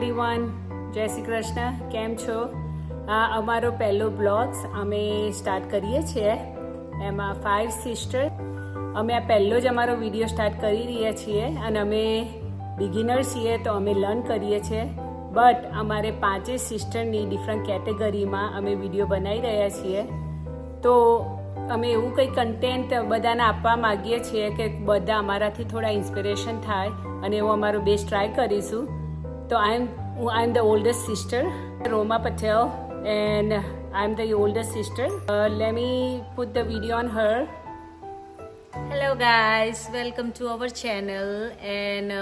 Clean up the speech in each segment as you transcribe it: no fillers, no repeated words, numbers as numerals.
Everyone, જય શ્રી કૃષ્ણ. કેમ છો? આ અમારો પહેલો બ્લોગ્સ અમે સ્ટાર્ટ કરીએ છીએ. એમાં 5 સિસ્ટર અમે આ પહેલો જ અમારો વિડીયો સ્ટાર્ટ કરી રહ્યા છીએ અને અમે બિગિનર છીએ તો અમે લર્ન કરીએ છીએ. બટ અમારે 5 સિસ્ટરની ડિફરન્ટ કેટેગરીમાં અમે વિડીયો બનાવી રહ્યા છીએ. તો અમે એવું કંઈ કન્ટેન્ટ બધાને આપવા માગીએ છીએ કે બધા અમારાથી થોડા ઇન્સ્પિરેશન થાય અને એવો અમારો બેસ્ટ ટ્રાય કરીશું. તો I am the oldest sister, Roma Patel, and I'm the oldest sister. Let me put the video on her. Hello guys, welcome to our channel and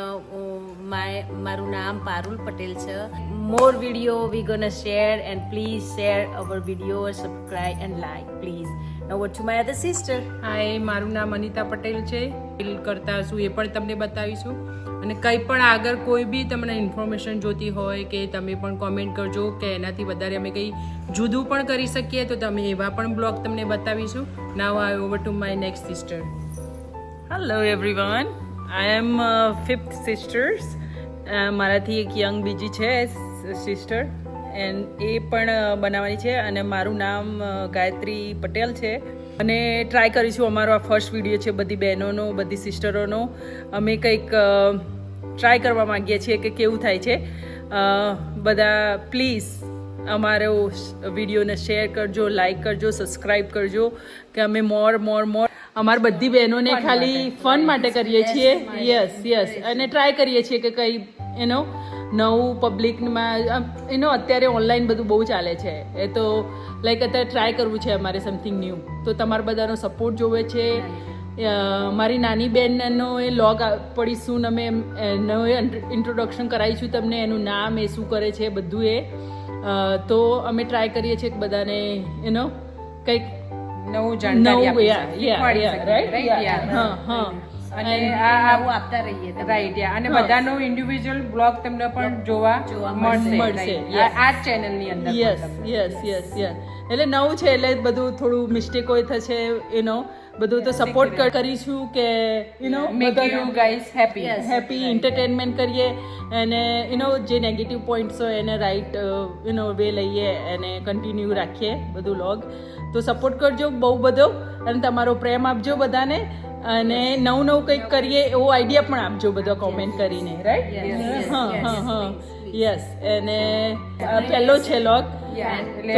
મારું નામ પારુલ પટેલ છે. More video we gonna share and please share our video, subscribe and like please. Now over to my other sister. હાય, મારું નામ અનિતા પટેલ છે. Feel કરતા શું એ પણ તમને બતાવીશું અને કંઈ પણ આગળ કોઈ બી તમને ઇન્ફોર્મેશન જોતી હોય કે તમે પણ કોમેન્ટ કરજો કે એનાથી વધારે અમે કંઈ જુદું પણ કરી શકીએ તો તમે એવા પણ બ્લોગ તમને બતાવીશું. Now I over to my next sister. Hello everyone, I am 5th sisters. મારાથી એક યંગ બીજી છે સિસ્ટર એન્ડ એ પણ બનાવવાની છે અને મારું નામ ગાયત્રી પટેલ છે. અને ટ્રાય કરીશું, અમારો આ ફર્સ્ટ વિડીયો છે બધી બહેનોનો, બધી સિસ્ટરોનો. અમે કંઈક ટ્રાય કરવા માગીએ છીએ કે કેવું થાય છે. બધા પ્લીઝ અમારો વિડીયોને શેર કરજો, લાઈક કરજો, સબસ્ક્રાઈબ કરજો કે અમે મોર અમારી બધી બહેનોને ખાલી ફન માટે કરીએ છીએ. યસ અને ટ્રાય કરીએ છીએ કે કંઈ એનો નવું પબ્લિકમાં અત્યારે ઓનલાઈન બધું બહુ ચાલે છે. એ તો લાઈક અત્યારે ટ્રાય કરવું છે અમારે સમથિંગ ન્યૂ. તો તમારા બધાનો સપોર્ટ જોવે છે. મારી નાની બહેનનો એ લોગ પડીશું, અમે નવું ઇન્ટ્રોડક્શન કરાવીશું તમને, એનું નામ એ શું કરે છે બધું એ. તો અમે ટ્રાય કરીએ છીએ કે બધાને કંઈક નવું જાણકારી અને આવું આપતા રહીએ રાઈટ અને બધાનો ઇન્ડિવિજ્યુઅલ બ્લોગ તમને પણ જોવા મળશે આ ચેનલની અંદર. યસ એટલે નવું છે એટલે બધું થોડું મિસ્ટેકો થશે. બધું તો સપોર્ટ કરીશું કે make you guys happy entertainment કરીએ અને જે નેગેટિવ પોઈન્ટ્સ હોય એને રાઈટ વે લઈએ અને કન્ટિન્યુ રાખીએ બધું લોગ. તો સપોર્ટ કરજો બહુ બધો અને તમારો પ્રેમ આપજો બધાને અને નવું કંઈક કરીએ એવો આઈડિયા પણ આપજો બધો કોમેન્ટ કરીને. રાઈટ? હા યસ. અને પહેલો છે લોગ એટલે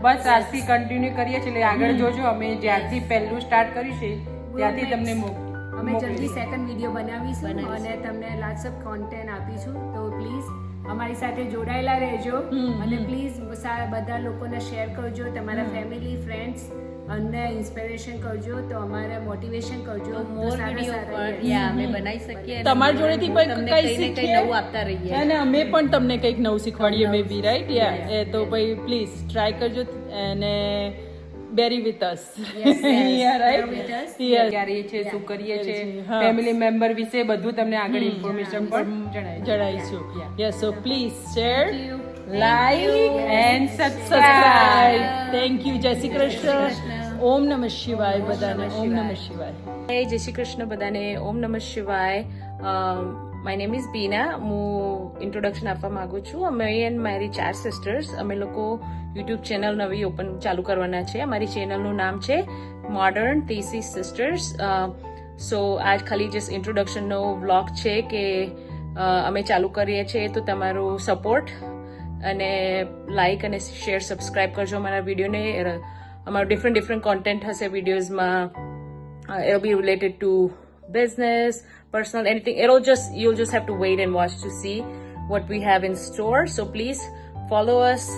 બસ આજથી કન્ટિન્યુ કરીએ છીએ. એટલે આગળ જોજો, અમે જ્યારથી પહેલું સ્ટાર્ટ કર્યું છે ત્યાંથી તમને અમે જલ્દી સેકન્ડ વિડીયો બનાવીશું અને તમને લાટ્સ ઓફ કોન્ટેન્ટ આપીશું. તો પ્લીઝ અમારી સાથે જોડાયેલા રહેજો અને પ્લીઝ બધા લોકોને શેર કરજો, તમારા ફેમિલી ફ્રેન્ડ્સ અને ઇન્સ્પિરેશન કરજો, તો અમારે મોટિવેશન કરજો. મોર વિડીયો પણ અમે બનાવી શકીએ, તમારી જોડેથી પણ કંઈ શીખીએ, નવું આપતા રહીએ અને અમે પણ તમને કંઈક નવું શીખવાડીએ મે બી. રાઈટ? એ તો ભાઈ પ્લીઝ ટ્રાય કરજો અને બેરી વિથ અસ. ક્યારે છે, શું કરીએ છીએ, ફેમિલી મેમ્બર વિશે બધું તમને આગળ ઇન્ફોર્મેશન પણ જણાવીશું. Yes, so please share, like and subscribe. Thank you. જય શ્રી કૃષ્ણ. ઓમ નમઃ શિવાય બધાને. ઓમ નમઃ શિવાય. જય શ્રી કૃષ્ણ બધાને. ઓમ નમઃ શિવાય. માય નેમ ઇઝ બીના. હું ઇન્ટ્રોડક્શન આપવા માંગુ છું. અમે એન્ડ મારી 4 સિસ્ટર્સ, અમે લોકો યુટ્યુબ ચેનલ નવી ચાલુ કરવાના છે. અમારી ચેનલનું નામ છે મોડર્ન તીસી સિસ્ટર્સ. સો આજ ખાલી જસ્ટ ઇન્ટ્રોડક્શનનો વ્લોગ છે કે અમે ચાલુ કરીએ છીએ. તો તમારો સપોર્ટ અને લાઈક અને શેર સબસ્ક્રાઇબ કરજો અમારા વિડીયોને. અમારું ડિફરન્ટ કોન્ટેન્ટ હશે વિડીયોઝમાં. it'll be related to business, personal, anything. You'll just have to wait and watch to see what we have in store. So please follow us,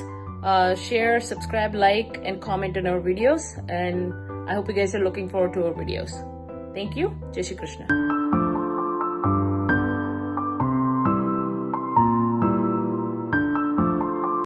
share, subscribe, like and comment on our videos, and I hope you guys are looking forward to our videos. Thank you. Jai Shri Krishna.